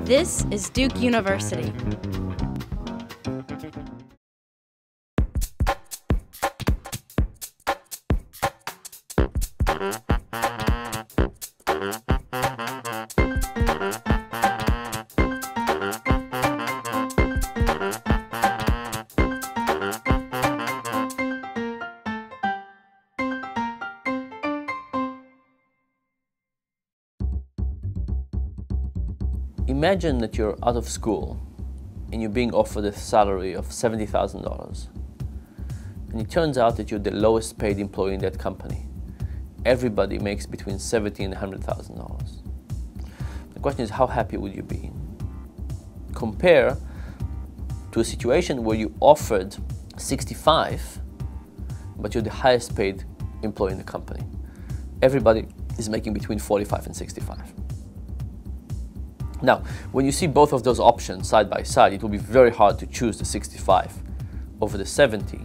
This is Duke University. Imagine that you're out of school and you're being offered a salary of $70,000. And it turns out that you're the lowest paid employee in that company. Everybody makes between $70,000 and $100,000. The question is, how happy would you be? Compare to a situation where you offered 65, but you're the highest paid employee in the company. Everybody is making between 45 and 65. Now, when you see both of those options side by side, it will be very hard to choose the 65 over the 70.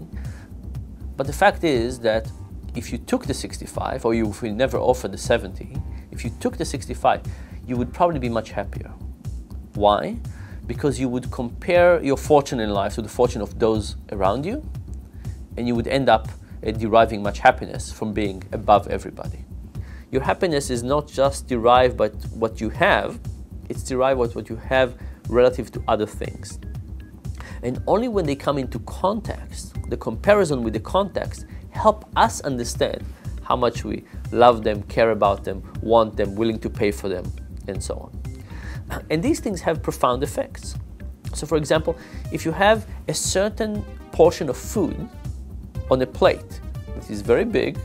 But the fact is that if you took the 65, or if you never offered the 70, if you took the 65, you would probably be much happier. Why? Because you would compare your fortune in life to the fortune of those around you, and you would end up deriving much happiness from being above everybody. Your happiness is not just derived by what you have, it's derived by what you have relative to other things. And only when they come into context, the comparison with the context help us understand how much we love them, care about them, want them, willing to pay for them, and so on. And these things have profound effects. So for example, if you have a certain portion of food on a plate that is very big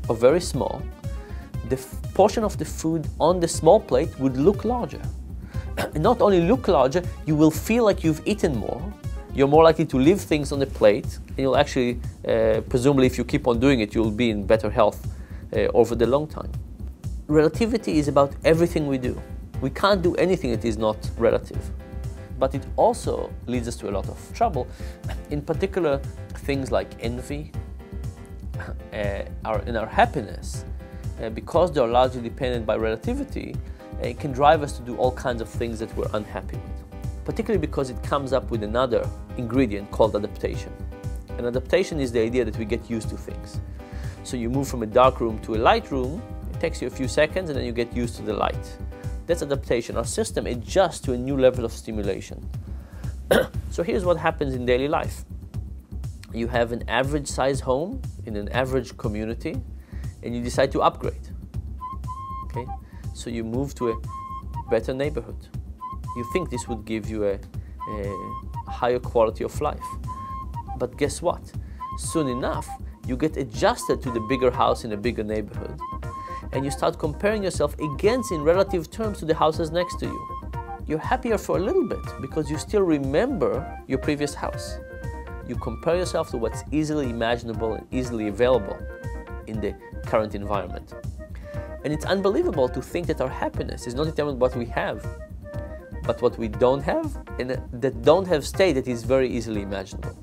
or very small, the portion of the food on the small plate would look larger. And not only look larger, you will feel like you've eaten more. You're more likely to leave things on the plate, and you'll actually, presumably if you keep on doing it, you'll be in better health over the long time. Relativity is about everything we do. We can't do anything that is not relative. But it also leads us to a lot of trouble. In particular, things like envy and our happiness, because they're largely dependent by relativity, it can drive us to do all kinds of things that we're unhappy with, particularly because it comes up with another ingredient called adaptation. And adaptation is the idea that we get used to things. So you move from a dark room to a light room, it takes you a few seconds, and then you get used to the light. That's adaptation. Our system adjusts to a new level of stimulation. So here's what happens in daily life. You have an average size home in an average community, and you decide to upgrade. Okay? So you move to a better neighborhood. You think this would give you a higher quality of life. But guess what? Soon enough, you get adjusted to the bigger house in a bigger neighborhood, and you start comparing yourself against, in relative terms, to the houses next to you. You're happier for a little bit because you still remember your previous house. You compare yourself to what's easily imaginable and easily available in the current environment. And it's unbelievable to think that our happiness is not determined by what we have, but what we don't have, and that don't have state that is very easily imaginable.